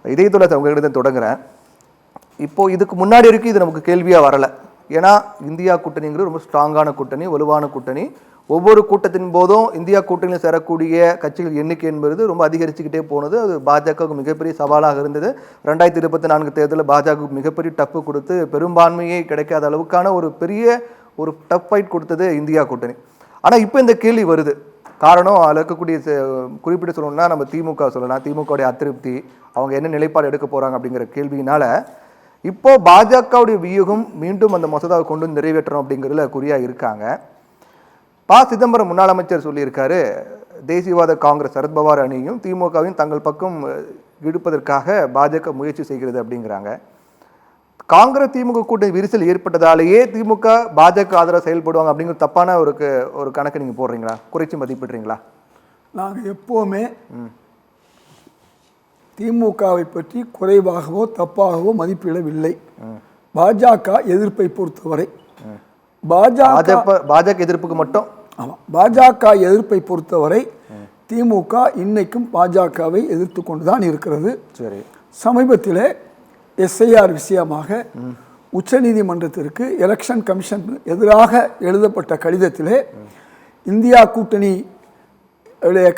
இதயத்தோட உங்ககிட்ட தொடங்குறேன். இப்போ இதுக்கு முன்னாடி வரைக்கும் இது நமக்கு கேள்வியாக வரலை. ஏன்னா இந்தியா கூட்டணிங்கிறது ரொம்ப ஸ்ட்ராங்கான கூட்டணி, வலுவான கூட்டணி. ஒவ்வொரு கூட்டத்தின் போதும் இந்தியா கூட்டணியில் சேரக்கூடிய கட்சிகள் எண்ணிக்கை என்பது ரொம்ப அதிகரிச்சுக்கிட்டே போனது. அது பாஜகவுக்கு மிகப்பெரிய சவாலாக இருந்தது. 2024 தேர்தலில் பாஜகவுக்கு மிகப்பெரிய டப்பு கொடுத்து பெரும்பான்மையே கிடைக்காத அளவுக்கான ஒரு பெரிய டஃப் ஃபைட் கொடுத்தது இந்தியா கூட்டணி. ஆனால் இப்போ இந்த கேள்வி வருது. காரணம் அதில் இருக்கக்கூடிய குறிப்பிட்டு சொல்லணும்னா நம்ம திமுக சொல்லலாம். திமுகவுடைய அதிருப்தி, அவங்க என்ன நிலைப்பாடு எடுக்க போகிறாங்க அப்படிங்கிற கேள்வியினால இப்போ பாஜகவுடைய வியூகம் மீண்டும் அந்த மசோதாவை கொண்டு நிறைவேற்றணும் அப்படிங்கிறதுல குறியாக இருக்காங்க. சிதம்பரம் முன்னாள் அமைச்சர் சொல்லியிருக்காரு, தேசியவாத காங்கிரஸ் சரத்பவார் அணியும் திமுகவையும் தங்கள் பக்கம் இழுப்பதற்காக பாஜக முயற்சி செய்கிறது அப்படிங்கிறாங்க. காங்கிரஸ் திமுக கூட்டணி விரிசல் ஏற்பட்டதாலேயே திமுக பாஜக ஆதரவு செயல்படுவாங்க அப்படிங்கிற தப்பான ஒரு கணக்கு நீங்கள் போடுறீங்களா, குறைச்சி மதிப்பிடுறீங்களா? நாங்கள் எப்போவுமே திமுகவை பற்றி குறைவாகவோ தப்பாகவோ மதிப்பிடவில்லை. பாஜக எதிர்ப்பை பொறுத்தவரை பாஜக எதிர்ப்புக்கு மட்டும் ஆமாம், பாஜக எதிர்ப்பை பொறுத்தவரை திமுக இன்னைக்கும் பாஜகவை எதிர்த்து கொண்டு தான் இருக்கிறது. சரி, சமீபத்தில் எஸ்ஐஆர் விஷயமாக உச்சநீதிமன்றத்திற்கு எலெக்ஷன் கமிஷன் எதிராக எழுதப்பட்ட கடிதத்திலே இந்தியா கூட்டணி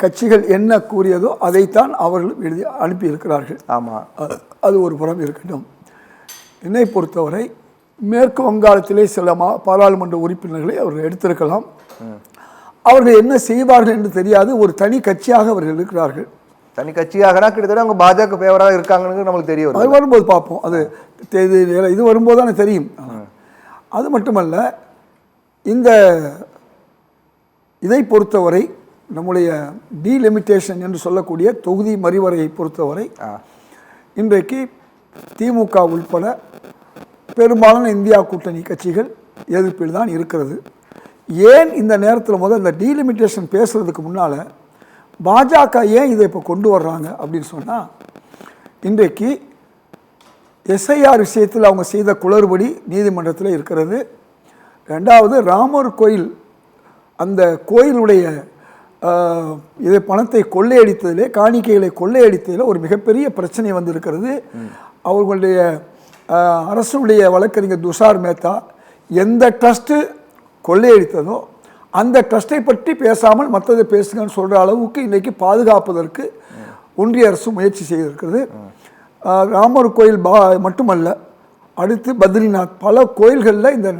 கட்சிகள் என்ன கூறியதோ அதைத்தான் அவர்கள் எழுதி அனுப்பியிருக்கிறார்கள். ஆமாம், அது ஒரு புறம் இருக்கட்டும். என்னை பொறுத்தவரை மேற்கு வங்காளத்திலே சில பாராளுமன்ற உறுப்பினர்களை அவர்கள் எடுத்திருக்கலாம். அவர்கள் என்ன செய்வார்கள் என்று தெரியாது. ஒரு தனி கட்சியாக அவர்கள் இருக்கிறார்கள். தனி கட்சியாகனா கிட்டத்தட்ட அவங்க பாஜக ஃபேவராக இருக்காங்கன்னு நம்மளுக்கு தெரியும். அது வரும்போது பார்ப்போம். அது இது வரும்போது தானே தெரியும். அது மட்டுமல்ல, இதை பொறுத்தவரை நம்முடைய டீலிமிட்டேஷன் என்று சொல்லக்கூடிய தொகுதி மறுவரையை பொறுத்தவரை இன்றைக்கு திமுக உள்பட பெரும்பாலான இந்தியா கூட்டணி கட்சிகள் எதிர்ப்பில் தான் இருக்கிறது. ஏன் இந்த நேரத்தில் முதல் இந்த டீலிமிட்டேஷன் பேசுறதுக்கு முன்னால் பாஜக ஏன் இதை இப்போ கொண்டு வர்றாங்க அப்படின்னு சொன்னால், இன்றைக்கு எஸ்ஐஆர் விஷயத்தில் அவங்க செய்த குளறுபடி நீதிமன்றத்தில் இருக்கிறது. ரெண்டாவது, ராமர் கோயில், அந்த கோயிலுடைய இதை பணத்தை கொள்ளையடித்ததிலே, காணிக்கைகளை கொள்ளையடித்ததில் ஒரு மிகப்பெரிய பிரச்சனை வந்திருக்கிறது. அவர்களுடைய அரசுடைய வழக்கறிஞர் துஷார் மேத்தா எந்த ட்ரஸ்ட்டு கொள்ளையடித்ததோ அந்த ட்ரஸ்ட்டை பற்றி பேசாமல் மற்றதை பேசுங்கன்னு சொல்கிற அளவுக்கு இன்றைக்கி பாதுகாப்பதற்கு ஒன்றிய அரசு முயற்சி செய்திருக்கிறது. ராமர் கோயில் மட்டுமல்ல, அடுத்து பத்ரிநாத், பல கோயில்களில் இந்த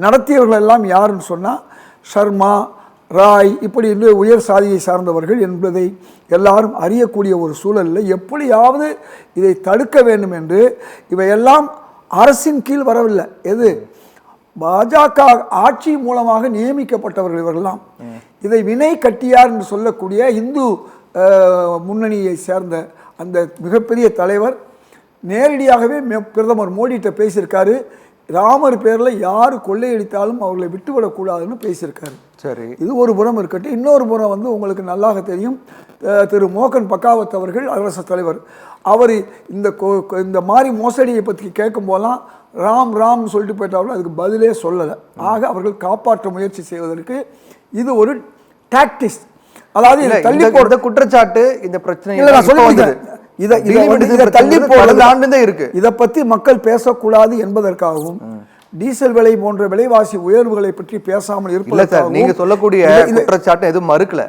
நடத்தியவர்கள் எல்லாம் யாருன்னு சொன்னால் ஷர்மா, ராய், இப்படி என்று உயர் சாதியை சார்ந்தவர்கள் என்பதை எல்லாரும் அறியக்கூடிய ஒரு சூழலில் எப்படியாவது இதை தடுக்க வேண்டும் என்று இவையெல்லாம் அரசின் கீழ் வரவில்லை. எது பாஜக ஆட்சி மூலமாக நியமிக்கப்பட்டவர்கள் இவர்களெல்லாம். இதை வினை கட்டியார் என்று சொல்லக்கூடிய இந்து முன்னணியை சேர்ந்த அந்த மிகப்பெரிய தலைவர் நேரடியாகவே பிரதமர் மோடிகிட்ட பேசியிருக்காரு. ராமர் பேரில் யார் கொள்ளையடித்தாலும் அவர்களை விட்டுவிடக்கூடாதுன்னு பேசியிருக்காரு. சரி, இது ஒரு புறம் இருக்கட்டும். இன்னொரு புறம் உங்களுக்கு நல்லாக தெரியும், திரு மோகன் பகாவத் அவர்கள் அரசு தலைவர், அவர் இந்த மாதிரி மோசடியை பற்றி கேட்கும் போதெல்லாம் ராம்னு சொல்லிட்டு போயிட்டாலும் அதுக்கு பதிலே சொல்லலை. ஆக அவர்கள் காப்பாற்ற முயற்சி செய்வதற்கு இது ஒரு டாக்டிக்ஸ். அதாவது தள்ளி போடுற குற்றச்சாட்டு, இந்த பிரச்சனை இதை பற்றி மக்கள் பேசக்கூடாது என்பதற்காகவும் டீசல் விலை போன்ற விலைவாசி உயர்வுகளை பற்றி பேசாமல் இருப்பதற்காக நீங்க சொல்லக்கூடிய குற்றச்சாட்டு எதுவும் மறுக்கல.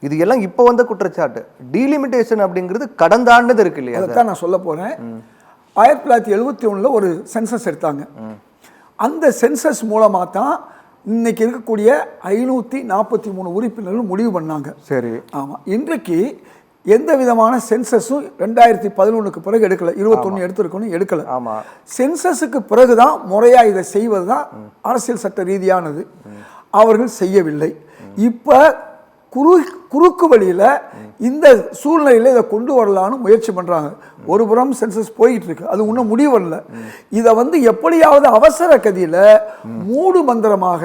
இது எல்லாம் இப்ப வந்த குற்றச்சாட்டு. டீலிமிட்டேஷன் அப்படிங்கிறது கடந்த ஆண்டு இருக்கு இல்லையா? அதான் நான் சொல்ல போறேன். 1971 ஒரு சென்சஸ் எடுத்தாங்க. அந்த சென்சஸ் மூலமா தான் இன்னைக்கு இருக்கக்கூடிய 543 உறுப்பினர்கள் முடிவு பண்ணாங்க. சரி, ஆமா. இன்றைக்கு எந்த விதமான சென்சஸும் 2011 பிறகு எடுக்கல. 21 எடுத்திருக்கணும், எடுக்கல. ஆமா, சென்சஸுக்கு பிறகுதான் முறையா இதை செய்வதுதான் அரசியல் சட்ட ரீதியானது. அவர்கள் செய்யவில்லை. இப்ப குறுக்கு வழியில இந்த சூழ்நிலையில இதை கொண்டு வரலான்னு முயற்சி பண்றாங்க. ஒரு புறம் சென்சஸ் போயிட்டு இருக்கு, அது இன்னும் முடிவு வரல. இதை எப்படியாவது அவசர கதியில மூடு மந்திரமாக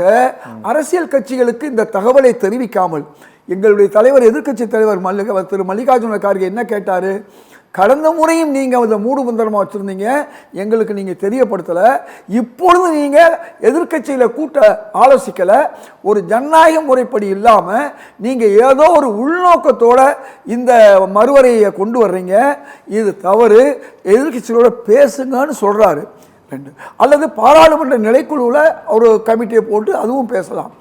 அரசியல் கட்சிகளுக்கு இந்த தகவலை தெரிவிக்காமல், எங்களுடைய தலைவர் எதிர்க்கட்சி தலைவர் திரு மல்லிகார்ஜுன கார்கே என்ன கேட்டாரு, கடந்த முறையும் நீங்கள் அதை மூடுபந்தரமாக வச்சுருந்தீங்க, எங்களுக்கு நீங்கள் தெரியப்படுத்தலை. இப்பொழுது நீங்கள் எதிர்க்கட்சியில் கூட்ட ஆலோசிக்கலை. ஒரு ஜனநாயக முறைப்படி இல்லாமல் நீங்கள் ஏதோ ஒரு உள்நோக்கத்தோட இந்த மறுவரையை கொண்டு வர்றீங்க. இது தவறு. எதிர்க்கட்சிகளோட பேசுங்கன்னு சொல்கிறாரு. ரெண்டு அல்லது பாராளுமன்ற நிலைக்குழுவில் ஒரு கமிட்டியை போட்டு அதுவும் பேசலாம்.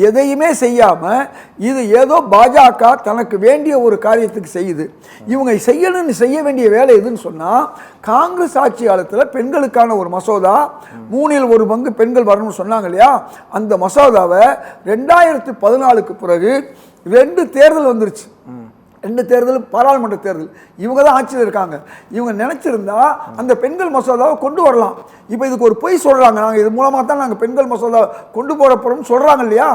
எதையுமே செய்யாமல் இது ஏதோ பாஜக தனக்கு வேண்டிய ஒரு காரியத்துக்கு செய்யுது. இவங்க செய்ய வேண்டிய வேலை எதுன்னு சொன்னால், காங்கிரஸ் ஆட்சி காலத்தில் பெண்களுக்கான ஒரு மசோதா 1/3 பெண்கள் வரணும்னு சொன்னாங்க இல்லையா, அந்த மசோதாவை 2014க்கு பிறகு 2 தேர்தல் வந்துருச்சு. 2 தேர்தல் பாராளுமன்ற தேர்தல். இவங்க தான் ஆட்சியில் இருக்காங்க. இவங்க நினைச்சிருந்தா அந்த பெண்கள் மசோதாவை கொண்டு வரலாம். இப்போ இதுக்கு ஒரு பொய் சொல்றாங்க, நாங்கள் இது மூலமாக தான் நாங்கள் பெண்கள் மசோதா கொண்டு போட போறோம்னு சொல்றாங்க இல்லையா.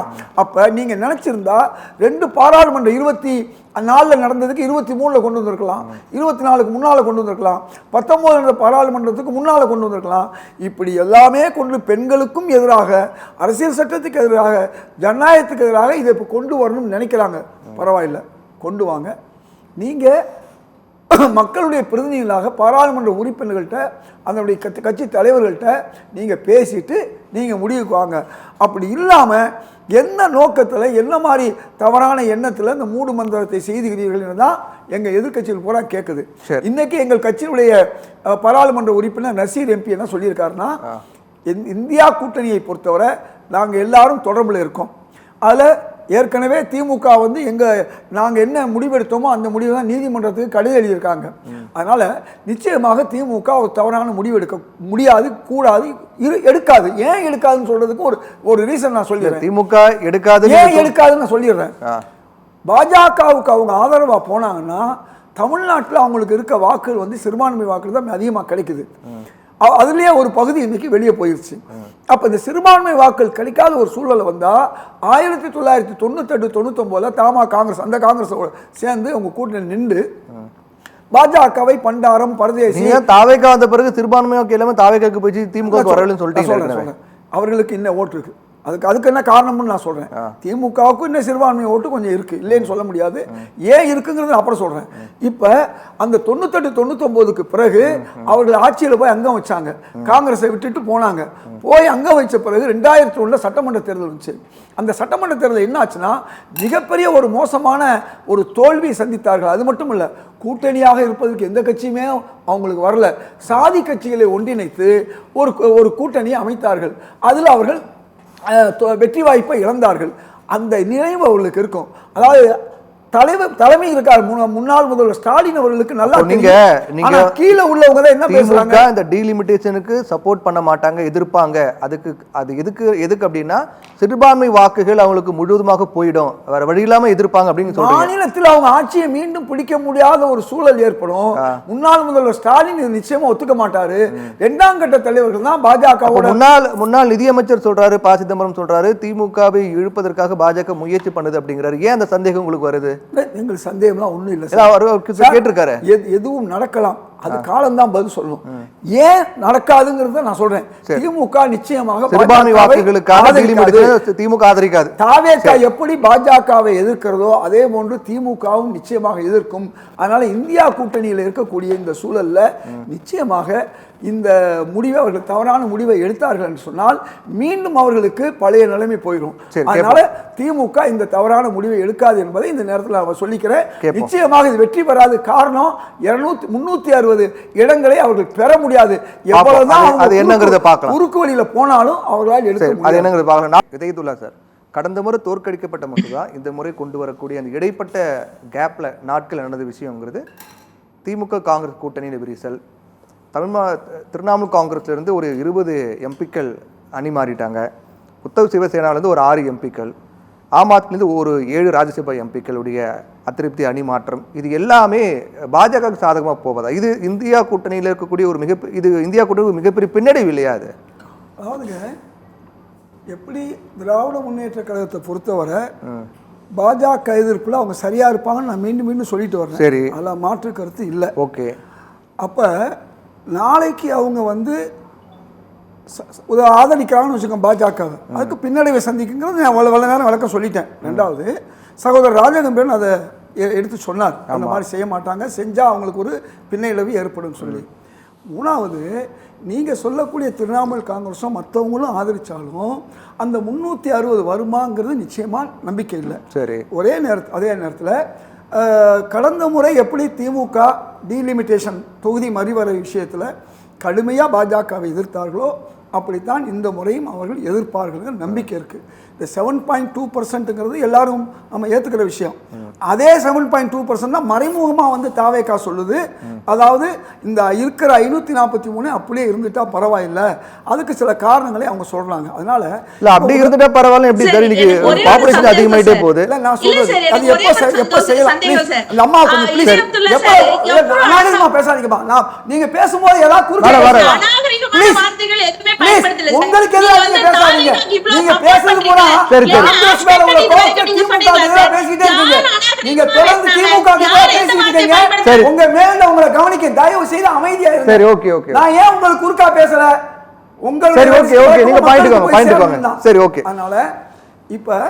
அப்போ நீங்க நினைச்சிருந்தா 2 பாராளுமன்ற 24 நடந்ததுக்கு 23 கொண்டு வந்திருக்கலாம், 24க்கு முன்னால் கொண்டு வந்திருக்கலாம், 19 பாராளுமன்றத்துக்கு முன்னால் கொண்டு வந்திருக்கலாம். இப்படி எல்லாமே கொண்டு பெண்களுக்கும் எதிராக, அரசியல் சட்டத்துக்கு எதிராக, ஜனநாயகத்துக்கு எதிராக இதை இப்போ கொண்டு வரணும்னு நினைக்கிறாங்க. பரவாயில்லை, கொண்டு வாங்க. நீங்கள் மக்களுடைய பிரதிநிதிகளாக பாராளுமன்ற உறுப்பினர்கள்ட்ட, அதனுடைய கட்சி தலைவர்கள்ட்ட நீங்கள் பேசிட்டு நீங்கள் முடிவுக்கு வாங்க. அப்படி இல்லாமல் என்ன நோக்கத்தில், என்ன மாதிரி தவறான எண்ணத்தில் இந்த மூடு மந்திரத்தை செய்துகிறீர்கள் தான் எங்கள் எதிர்க்கட்சிகள் பூரா கேட்குது. இன்னைக்கு எங்கள் கட்சியினுடைய பாராளுமன்ற உறுப்பினர் நசீர் எம்பி என்ன சொல்லியிருக்காருன்னா, இந்தியா கூட்டணியை பொறுத்தவரை நாங்கள் எல்லாரும் தொடர்பில் இருக்கோம். அதில் ஏற்கனவே திமுக வந்து நாங்கள் என்ன முடிவெடுத்தோமோ அந்த முடிவு தான் நீதிமன்றத்துக்கு கடிதம் எழுதியிருக்காங்க. அதனால் நிச்சயமாக திமுக ஒரு தவறான முடிவு எடுக்க முடியாது, கூடாது, எடுக்காது. ஏன் எடுக்காதுன்னு சொல்றதுக்கு ஒரு ரீசன் நான் சொல்லிடுறேன். திமுக எடுக்காது, ஏன் எடுக்காதுன்னு நான் சொல்லிடுறேன். பாஜகவுக்கு அவங்க ஆதரவாக போனாங்கன்னா தமிழ்நாட்டில் அவங்களுக்கு இருக்க வாக்குகள் வந்து சிறுபான்மை வாக்குகள் தான் அதிகமாக கிடைக்குது. அதுலேயே ஒரு பகுதி இன்னைக்கு வெளியே போயிடுச்சு. அப்போ இந்த சிறுபான்மை வாக்கள் கிடைக்காத ஒரு சூழல் வந்தால் 1998-99 தாமா காங்கிரஸ், அந்த காங்கிரஸோட சேர்ந்து அவங்க கூட்டணி நின்று பாஜகவை பண்டாரம் பரதேசி தாவேக்கா வந்த பிறகு சிறுபான்மை வாக்கு எல்லாமே தாவேக்காக்கு போய் திமுக வரலன்னு சொல்லிட்டு அவர்களுக்கு இன்னும் ஓட்டு இருக்கு. அதுக்கு என்ன காரணம்னு நான் சொல்றேன். திமுகவுக்கு இன்னும் சிறுபான்மை ஓட்டு கொஞ்சம் இருக்கு, இல்லைன்னு சொல்ல முடியாது. ஏன் இருக்குங்கிறது அப்புறம் சொல்றேன். இப்ப அந்த 98-99க்கு பிறகு அவர்கள் ஆட்சியில் போய் அங்கம் வச்சாங்க, காங்கிரஸை விட்டுட்டு போனாங்க. போய் அங்கம் வச்ச பிறகு 2001 சட்டமன்ற தேர்தல் வந்துச்சு. அந்த சட்டமன்ற தேர்தல் என்ன ஆச்சுன்னா மிகப்பெரிய ஒரு மோசமான ஒரு தோல்வி சந்தித்தார்கள். அது மட்டும் இல்ல, கூட்டணியாக இருப்பதற்கு எந்த கட்சியுமே அவங்களுக்கு வரல. சாதி கட்சிகளை ஒன்றிணைத்து ஒரு கூட்டணியை அமைத்தார்கள். அதில் அவர்கள் வெற்றி வாய்ப்பை இழந்தார்கள். அந்த நினைவு அவர்களுக்கு இருக்கும். அதாவது தலைமை இருக்கார் முன்னாள் முதல்வர் ஸ்டாலின் அவர்களுக்கு நல்லா நீங்க கீழே உள்ளவங்க தான் என்ன பேசுறாங்க, இந்த டீலிமிட்டேஷனுக்கு சப்போர்ட் பண்ண மாட்டாங்க, எதிர்ப்பாங்க. அது எதுக்கு அப்படின்னா சிறுபான்மை வாக்குகள் அவங்களுக்கு முழுவதுமாக போயிடும், வேற வழி இல்லாம எதிர்ப்பாங்க அப்படின்னு சொல்றாங்க. மாநிலத்தில் அவங்க ஆட்சியை மீண்டும் பிடிக்க முடியாத ஒரு சூழல் ஏற்படும். முன்னாள் முதல்வர் ஸ்டாலின் இது நிச்சயமா ஒத்துக்க மாட்டாரு. 2ஆம் கட்ட தலைவர்கள் தான் பாஜக. முன்னாள் நிதியமைச்சர் சொல்றாரு, ப. சிதம்பரம் சொல்றாரு, திமுகவை இழுப்பதற்காக பாஜக முயற்சி பண்ணுது அப்படிங்கிறாரு. ஏன் அந்த சந்தேகம் உங்களுக்கு வருது? எங்களுக்கு சந்தேகம்லாம் ஒண்ணும் இல்லை. கேட்டிருக்காரு, எதுவும் நடக்கலாம், அது காலம்தான் பதில் சொல்லணும். ஏன் நடக்காதுங்கிறத நான் சொல்றேன். திமுக நிச்சயமாக சிறுபான்மை வாக்குகளுக்காக திமுக ஆதரிக்காது. தாவேகா எப்படி பாஜகவை எதிர்க்கிறதோ அதே போன்று திமுகவும் நிச்சயமாக எதிர்க்கும். அதனால இந்தியா கூட்டணியில் இருக்கக்கூடிய இந்த சூழல்ல நிச்சயமாக இந்த முடிவை, அவர்கள் தவறான முடிவை எடுத்தார்கள் என்று சொன்னால் மீண்டும் அவர்களுக்கு பழைய நிலைமை போயிடும். அதனால திமுக இந்த தவறான முடிவை எடுக்காது என்பதை இந்த நேரத்தில் அவர் சொல்லிக்கிறேன். நிச்சயமாக இது வெற்றி பெறாது. காரணம் 360 இடங்களை அவர்கள் பெற முடியாது. எவ்வளவுதான் குறுக்கு வழியில போனாலும் அவர்களால் எடுக்க முடியாது. சார், கடந்த முறை தோற்கடிக்கப்பட்ட மசோதா இந்த முறை கொண்டு வரக்கூடிய அந்த இடைப்பட்ட கேப்ல நாட்கள் நடந்த விஷயங்கிறது திமுக காங்கிரஸ் கூட்டணியில் விரிசல். திரிணாமுல் காங்கிரஸ்லேருந்து ஒரு 20 எம்பிக்கள் அணி மாறிட்டாங்க. உத்தவ் சிவசேனாவிலேருந்து ஒரு 6 எம்பிக்கள், ஆம் ஆத்மிலேருந்து ஒரு 7 ராஜ்யசபா எம்பிக்களுடைய அதிருப்தி அணி மாற்றம். இது எல்லாமே பாஜக சாதகமாக போவதா? இது இந்தியா கூட்டணியில் இருக்கக்கூடிய ஒரு இது இந்தியா கூட்டணி மிகப்பெரிய பின்னடைவு இல்லையா? அது அதாவதுங்க, எப்படி திராவிட முன்னேற்ற கழகத்தை பொறுத்தவரை பாஜக எதிர்ப்பில் அவங்க சரியா இருப்பாங்கன்னு நான் மீண்டும் மீண்டும் சொல்லிட்டு வரேன். சரி, அதில் மாற்று கருத்து இல்லை. ஓகே. அப்போ நாளைக்கு அவங்க வந்து ஆதரிக்கிறாங்கன்னு வச்சுக்கோங்க பாஜகவை, அதுக்கு பின்னடைவை சந்திக்குங்கிறது நான் வள நேரம் விளக்கம் சொல்லிட்டேன். ரெண்டாவது, சகோதரர் ராஜகம்பீரன் அதை எடுத்து சொன்னார். அந்த மாதிரி செய்ய மாட்டாங்க, செஞ்சால் அவங்களுக்கு ஒரு பின்னடைவு ஏற்படும் சொல்லி. மூணாவது, நீங்கள் சொல்லக்கூடிய திரிணாமுல் காங்கிரஸும் மற்றவங்களும் ஆதரித்தாலும் அந்த 360 வருமாங்கிறது நிச்சயமாக நம்பிக்கை இல்லை. சரி. அதே நேரத்தில் கடந்த முறை எப்படி திமுக டீலிமிட்டேஷன் தொகுதி மறுவரை விஷயத்தில் கடுமையாக பாஜகவை எதிர்த்தார்களோ அப்படித்தான் இந்த முறையும் அவர்கள் எதிர்ப்பார்கள் நம்பிக்கை இருக்குது. இந்த 7.2% எல்லாரும் நம்ம ஏற்றுக்கிற விஷயம். அதே 7.2% தான் மறைமுகமாக வந்து தாவேகா சொல்லுது. அதாவது இந்த இருக்கிற 543 அப்படியே இருந்துட்டா பரவாயில்லை, அதுக்கு சில காரணங்களை அவங்க சொல்றாங்க. அதனால இல்ல அப்படி இருந்துட்டா பரவாயில்ல, எப்படி சார் இன்னைக்கு பாப்புலேஷன் அதிகமாயிட்டே போகுது. இல்ல நான் சொல்றது அது எப்ப செய்யலாம். அந்த அம்மா கொஞ்சம் ப்ளீஸ் எப்ப அநாகரிகமா பேசாதீங்கப்பா. நீங்க பேசும்போது ஏதாவது குறுக்க உங்களுக்கு எதிராக நீங்க பேசாதீங்க. நீங்க பேசுறது போனா காங்கிரஸ் மேல உள்ள கோபத்தை திமுக எதிராக பேசிட்டே இருக்கீங்க. நீங்க தொடர்ந்து திமுக எதிராக பேசிட்டு இருக்கீங்க. உங்க மேல உங்களை கவனிக்க தயவு செய்து அமைதியா இருங்க. சரி, ஓகே ஓகே. நான் ஏன் உங்களுக்கு குறுக்கா பேசல? உங்களுக்கு சரி, ஓகே ஓகே, நீங்க பாயிண்ட் வாங்க. சரி, ஓகே. அதனால இப்ப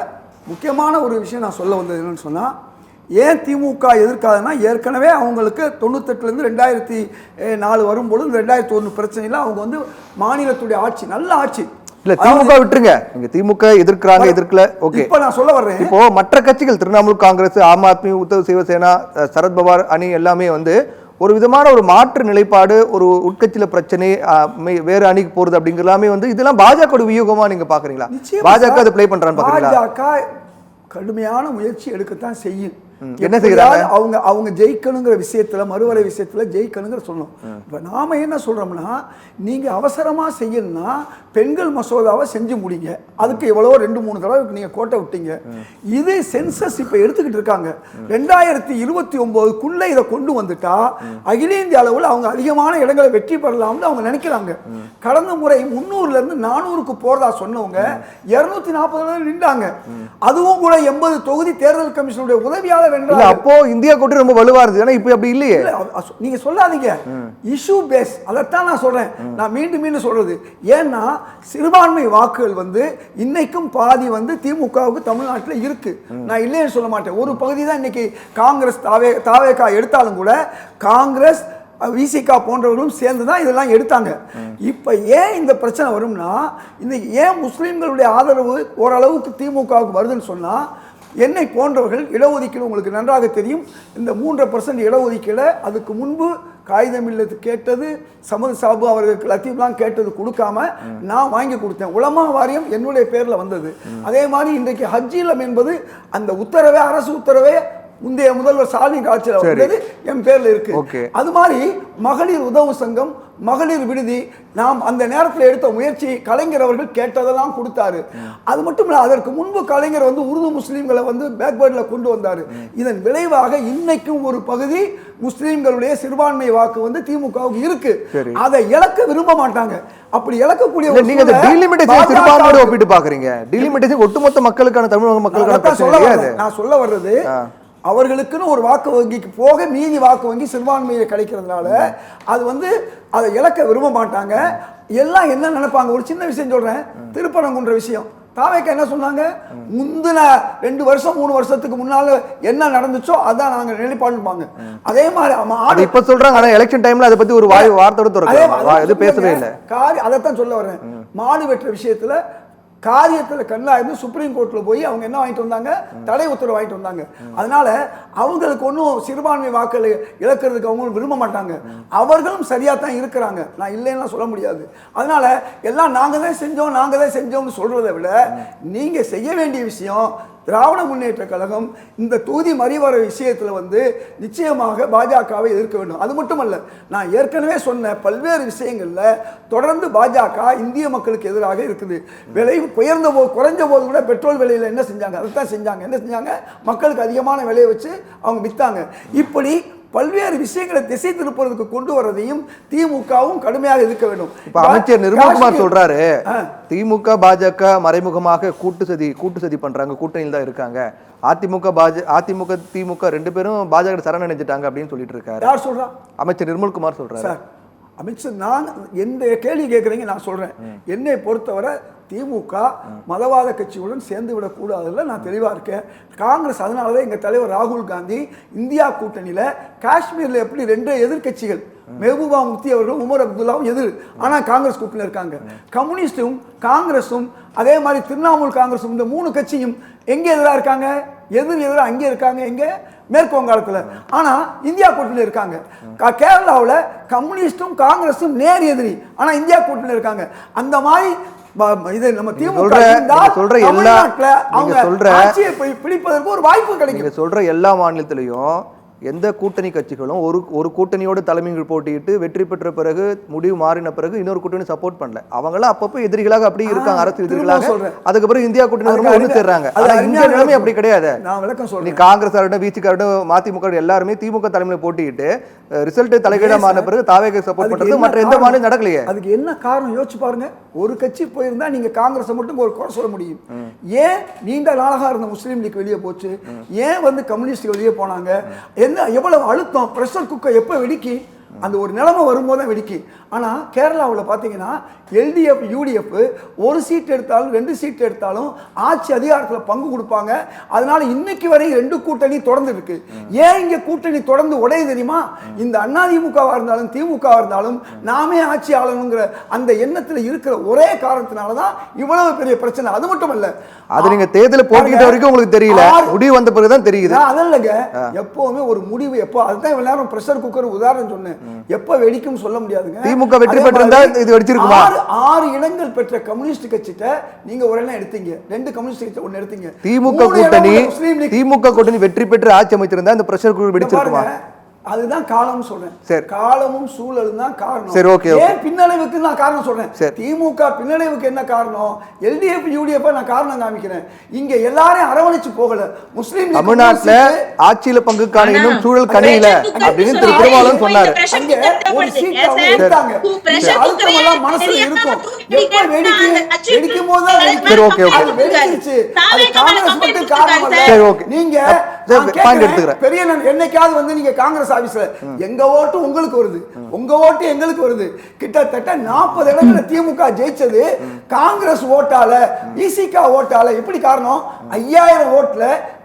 முக்கியமான ஒரு விஷயம் நான் சொல்ல வந்தது என்னன்னு சொன்னா, ஏன் திமுக எதிர்க்காதுன்னா, ஏற்கனவே அவங்களுக்கு 98லேருந்து 2004 வரும்போது 2001 பிரச்சனையில் அவங்க வந்து மாநிலத்துடைய ஆட்சி நல்ல ஆட்சி இல்ல. திமுக விட்டுருங்க, நீங்க திமுக எதிர்க்கிறாங்க எதிர்க்கல, ஓகே. இப்ப நான் சொல்ல வர்றேன், இப்போ மற்ற கட்சிகள் திரிணாமுல் காங்கிரஸ், ஆம் ஆத்மி, உத்தவ் சிவசேனா, சரத்பவார் அணி எல்லாமே வந்து ஒரு விதமான ஒரு மாற்று நிலைப்பாடு, ஒரு உட்கட்சியில பிரச்சனை, வேறு அணிக்கு போறது அப்படிங்கறலாமே வந்து இதெல்லாம் பாஜக வியூகமா நீங்க பாக்குறீங்களா? பாஜக அதை பிளே பண்றான்னு பாக்குறீங்களா? பாஜக கடுமையான முயற்சி எடுக்கத்தான் செய்யும். என்ன செய்யறாங்க? அவங்க ஜெயிக்கணுங்கிற விஷயத்துல, மறுவரை விஷயத்துல ஜெயிக்கணுங்கிற சொல்லணும். இப்ப நாம என்ன சொல்றோம்னா, நீங்க அவசரமா செய்யணும்னா பெண்கள் மசோதாவை செஞ்சு முடிங்க. அதுக்கு எவ்வளவோ 2-3 தடவை நீங்க கோட்டை விட்டீங்க. இது சென்சஸ் இப்ப எடுத்துக்கிட்டு இருக்காங்க. 2029க்குள்ள இதை கொண்டு வந்துட்டா அகில இந்திய அளவில் அவங்க அதிகமான இடங்களை வெற்றி பெறலாம்னு அவங்க நினைக்கிறாங்க. கடந்த முறை 300ல இருந்து 400க்கு போறதா சொன்னவங்க 240 நின்றாங்க. அதுவும் கூட 80 தொகுதி தேர்தல் கமிஷனுடைய உதவியாளர். அப்போ இந்தியா கூட்டணி ரொம்ப வலுவா இருந்துச்சு. ஆனா இப்ப அப்படி இல்லையே. நீங்க சொல்லாதீங்க, இஷ்யூ பேஸ். அதைத்தான் நான் சொல்றேன். நான் மீண்டும் சொல்றது ஏன்னா, சிறுபான்மை வாக்குகள் வந்து இன்னைக்கும் பாதி வந்து திமுகவுக்கு தமிழ்நாட்டில் இருக்கு. நான் இல்லைன்னு சொல்ல மாட்டேன். ஒரு பகுதி தான் இன்னைக்கு காங்கிரஸ் தாவேகா எடுத்தாலும் கூட காங்கிரஸ் விசிகா போன்றவர்களும் சேர்ந்து தான் இதெல்லாம் எடுத்தாங்க. இப்போ ஏன் இந்த பிரச்சனை வரும்னா, இன்னைக்கு ஏன் முஸ்லீம்களுடைய ஆதரவு ஓரளவுக்கு திமுகவுக்கு வருதுன்னு சொன்னா, என்னை போன்றவர்கள் இடஒதுக்கீடு உங்களுக்கு நன்றாக தெரியும். இந்த 3% இடஒதுக்கீடு அதுக்கு முன்பு காகிதம் இல்லத்து கேட்டது, சமது சாபு அவர்களுக்கு லத்தீப்லாம் கேட்டது கொடுக்காம நான் வாங்கி கொடுத்தேன். உலமா வாரியம் என்னுடைய பேரில் வந்தது. அதே மாதிரி இன்றைக்கு ஹஜ்ஜிலம் என்பது அந்த உத்தரவே, அரசு உத்தரவே முந்தைய முதல்வர் ஸ்டாலின் காட்சியில் வந்தது என் பேர்ல இருக்கு. அது மாதிரி மகளிர் உதவு சங்கம், மகளிர் விடுதி, நாம் அந்த நேரத்தில் எடுத்த முயற்சி கலைஞர் அவர்கள் கேட்டதெல்லாம் கொடுத்தாரு. அது மட்டும் இல்லை, அதற்கு முன்பு கலைஞர் வந்து உருது முஸ்லீம்களை வந்து பேக்வேர்டில் கொண்டு வந்தார். இதன் விளைவாக இன்னைக்கும் ஒரு பகுதி முஸ்லீம்களுடைய சிறுபான்மை வாக்கு வந்து திமுகவுக்கு இருக்கு. அதை இழக்க விரும்ப மாட்டாங்க. அப்படி இழக்கக்கூடிய ஒப்பிட்டு பாக்குறீங்க. டீலிமிட்டேஷன் ஒட்டுமொத்த மக்களுக்கான, தமிழக மக்களுக்கான நான் சொல்ல வர்றது, அவர்களுக்குன்னு ஒரு வாக்கு வங்கிக்கு போக மீதி வாக்கு வங்கி சிறுபான்மையை கிடைக்கிறதுனால அது வந்து அதை இழக்க விரும்ப மாட்டாங்க. எல்லாம் என்ன நினைப்பாங்க, ஒரு சின்ன விஷயம் சொல்றேன், திருப்பரங்குன்ற விஷயம். தாவேக்கா என்ன சொன்னாங்க, முந்தின 2 வருஷம் 3 வருஷத்துக்கு முன்னால என்ன நடந்துச்சோ அதான் நாங்க நிலைப்பாடுப்பாங்க. அதே மாதிரி இப்ப சொல்றாங்க, ஆனா எலெக்ஷன் டைம்ல அதை பத்தி ஒரு வார்த்தை பேசவே இல்லை. அதைத்தான் சொல்ல வர்றேன். மாடு வெற்ற விஷயத்துல காரியத்தில் கண்ணா இருந்து சுப்ரீம் கோர்ட்டில் போய் அவங்க என்ன வாங்கிட்டு வந்தாங்க, தடை உத்தரவு வாங்கிட்டு வந்தாங்க. அதனால அவங்களுக்கு ஒன்றும் சிறுபான்மை வாக்களை இழக்கிறதுக்கு அவங்களும் விரும்ப மாட்டாங்க. அவர்களும் சரியா தான் இருக்கிறாங்க, நான் இல்லைன்னா சொல்ல முடியாது. அதனால எல்லாம் நாங்கள் தான் செஞ்சோம்னு சொல்றதை விட நீங்க செய்ய வேண்டிய விஷயம், திராவிட முன்னேற்ற கழகம் இந்த தொகுதி மறிவர விஷயத்தில் வந்து நிச்சயமாக பாஜகவை எதிர்க்க வேண்டும். அது மட்டுமல்ல, நான் ஏற்கனவே சொன்ன பல்வேறு விஷயங்களில் தொடர்ந்து பாஜக இந்திய மக்களுக்கு எதிராக இருக்குது. விலை குறைஞ்ச போது கூட பெட்ரோல் விலையில் என்ன செஞ்சாங்க, அதைத்தான் செஞ்சாங்க. என்ன செஞ்சாங்க, மக்களுக்கு அதிகமான விலையை வச்சு அவங்க விற்றாங்க. இப்படி பல்வேறு விஷயங்களை திசை திருப்பதற்கு கொண்டு வரதையும் திமுகவும் கடுமையாக எதிர்க்க வேண்டும். இப்ப அமைச்சர் நிர்மல்குமார் சொல்றாரு, திமுக பாஜக மறைமுகமாக கூட்டு சதி பண்றாங்க, கூட்டணியில் தான் இருக்காங்க. அதிமுக திமுக 2 பேரும் பாஜக சரணடைஞ்சிட்டாங்க அப்படின்னு சொல்லிட்டு இருக்காரு. யார் சொல்றா? அமைச்சர் நிர்மல்குமார் சொல்றாரு. அமைச்சர், நான் எந்த கேள்வி கேட்குறீங்க, நான் சொல்றேன். என்னை பொறுத்தவரை திமுக மதவாத கட்சியுடன் சேர்ந்து விடக்கூடாதுல நான் தெளிவாக இருக்கேன். காங்கிரஸ் அதனால தான் எங்கள் தலைவர் ராகுல் காந்தி இந்தியா கூட்டணியில் காஷ்மீரில் எப்படி 2 எதிர்கட்சிகள் மெஹபூபா முஃப்தி அவர்களும் உமர் அப்துல்லாவும் எதிர், ஆனால் காங்கிரஸ் கூட்டணியில் இருக்காங்க. கம்யூனிஸ்டும் காங்கிரஸும் அதே மாதிரி திரிணாமுல் காங்கிரஸும் இந்த 3 கட்சியும் எங்கே எதிராக இருக்காங்க? எதிராக அங்கே இருக்காங்க, எங்கே? மேற்கு வங்காளத்தில். ஆனால் இந்தியா கூட்டணியில் இருக்காங்க. கேரளாவில் கம்யூனிஸ்டும் காங்கிரஸும் நேர் எதிரி, ஆனால் இந்தியா கூட்டணியில் இருக்காங்க. அந்த மாதிரி இது நம்ம திமுக ஆட்சியை பிடிப்பதற்கு ஒரு வாய்ப்பு கிடைக்கும். சொல்ற எல்லா மாநிலத்திலையும் எந்த கூட்டணி கட்சிகளும் ஒரு கூட்டணியோட தலைமையில் போட்டியிட்டு வெற்றி பெற்ற பிறகு முடிவு மாறின பிறகு இன்னொரு கூட்டணி சப்போர்ட் பண்ணல. அவங்களாம் அப்பப்போ எதிரிகளாக அப்படி இருக்காங்க, அரசு எதிரிகளாக. அதுக்கு பிறகு இந்தியா கூட்டணி ஒன்று சேர்றாங்க. இந்தியா நிலைமை அப்படி கிடையாது. நீ காங்கிரஸ் ஆகட்டும், பிஜேபி, மதிமுக எல்லாருமே திமுக தலைமையில் போட்டியிட்டு ரிசல்ட் தலைகீழா மாறின பிறகு தாவேக்கு சப்போர்ட் பண்றது மற்ற எந்த மாநிலம் நடக்கலையே. அதுக்கு என்ன காரணம் யோசிச்சு பாருங்க. ஒரு கட்சி போயிருந்தா நீங்க காங்கிரஸ் மட்டும் ஒரு குறை சொல்ல முடியும். ஏன் நீண்ட நாளாக இருந்த முஸ்லீம் லீக் வெளியே போச்சு? ஏன் கம்யூனிஸ்ட் வெளியே போனாங்க? என்ன எவ்வளவு அழுத்தம், பிரஷர் குக்கர் எப்போ வெடிக்கி அந்த ஒரு நிலைமை வரும்போது தான் வெடிக்கி. ஆனால் கேரளாவில் பார்த்தீங்கன்னா எல்டிஎஃப் யூடிஎஃப் ஒரு சீட் எடுத்தாலும் 2 சீட் எடுத்தாலும் ஆட்சி அதிகாரத்தில் பங்கு கொடுப்பாங்க. அதனால இன்னைக்கு வரை 2 கூட்டணி தொடர்ந்து இருக்கு. ஏன் இங்கே கூட்டணி தொடர்ந்து உடைய தெரியுமா? இந்த அதிமுகவாக இருந்தாலும் திமுகவாக இருந்தாலும் நாமே ஆட்சி ஆளணுங்கிற அந்த எண்ணத்தில் இருக்கிற ஒரே காரணத்தினால தான் இவ்வளவு பெரிய பிரச்சனை. அது மட்டும் இல்ல, அது நீங்க தேர்தல் போட்டிக்கிட்ட வரைக்கும் உங்களுக்கு தெரியல, முடிவு வந்த பிறகுதான் தெரியுது. அதல்லங்க, எப்பவுமே ஒரு முடிவு எப்போ, அதுதான் இவ்வளவு நேரம் பிரஷர் குக்கர் உதாரணம் சொன்னேன். எப்ப வெடிக்கும் சொல்ல முடியாதுங்க. திமுக வெற்றி பெற்றிருந்தா இது வெடிச்சிருக்குமா? 6 இடங்கள் பெற்ற கம்யூனிஸ்ட் கட்சிட்ட நீங்க ஒரு இடம் எடுத்தீங்க, 2 கம்யூனிஸ்ட் கட்சி ஒன்னு எடுத்தீங்க. திமுக கூட்டணி வெற்றி பெற்று ஆட்சி அமைச்சிருந்தா இந்த பிரஷர் குக்கர் வெடிச்சிருக்குமா? அதுதான் காலம் சொல்றேன். காலமும் சூழலும் தான் காரணம். சரி, ஓகே. ஏன் பின்னடைவுக்கு நான் காரணம் சொல்றேன். திமுக பின்னடைவுக்கு என்ன காரணம்? எல்டிஎஃப் யூடிஎஃப் நான் காரணம் காமிக்கிறேன். இங்க எல்லாரையும் அரவணைச்சு போகல. முஸ்லீம் தமிழ்நாட்டுல ஆட்சியில பங்குக்கான இன்னும் சூழல் கணியில அப்படின்னு திரு திருமாவளவன் சொன்னாரு. அங்க ஒரு சீட் அவங்க எடுத்தாங்க. அழுத்தம் எல்லாம் மனசுல இருக்கும். எப்ப வெடிக்கும் போது வெடிச்சிருச்சு. அது காங்கிரஸ் மட்டும் காரணம் இல்ல. நீங்க பெரிய என்னைக்காவது நீங்க காங்கிரஸ் ஆபீஸ்ல எங்க ஓட்டு உங்களுக்கு வருது, உங்க ஓட்டு எங்களுக்கு வருது. கிட்டத்தட்ட 40 இடங்களை திமுக ஜெயிச்சது காங்கிரஸ் ஓட்டால, இசிகா ஓட்டால. எப்படி காரணம்? 5000 ஓட்டுல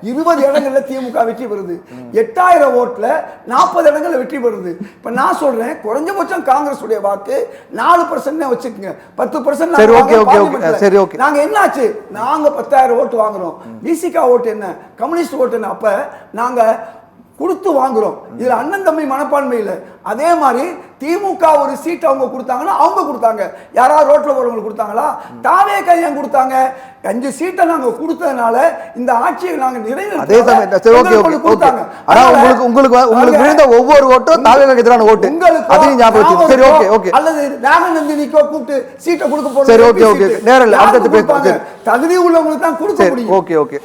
20 இடங்கள்ல திமுக வெற்றி பெறுது, 8000 ஓட்டுல 40 இடங்கள்ல வெற்றி பெறுது. இப்ப நான் சொல்றேன், குறைஞ்சபட்சம் காங்கிரஸ் உடைய வாக்கு 4% வச்சுக்கோங்க, 10%. நாங்க என்னாச்சு? நாங்க 10,000 ஓட்டு வாங்குறோம். இசிகா ஓட்டு என்ன, கம்யூனிஸ்ட் ஓட்டு என்ன? அப்ப நாங்க கொடுத்து வாங்குறோம். இதுல அண்ணன் தம்பி மனப்பான்மை இல்லை. அதே மாதிரி திமுக ஒரு சீட் அவங்க கொடுத்தாங்கன்னா அவங்க கொடுத்தாங்க. யாராவது ரோட்ல போறவங்களுக்கு கொடுத்தாங்களா? தாவே கையம் கொடுத்தாங்க. 5 சீட்டை நாங்க கொடுத்ததுனால இந்த ஆட்சியை நாங்க உங்களுக்கு விழுந்த ஒவ்வொரு ஓட்டும் தாவேக்கு எதிரான ஓட்டு. அதையும் ஞாபகம் வச்சுக்கோங்க. சரி, ஓகே, ஓகே. அல்லது நாகநந்தினிக்கோ கூப்பிட்டு சீட்டை கொடுக்க போறோம். சரி, ஓகே, ஓகே. நேரல அடுத்து பேசுவோம். தகுதி உள்ளவங்களுக்கு தான் கொடுக்க முடியும். Okay, okay.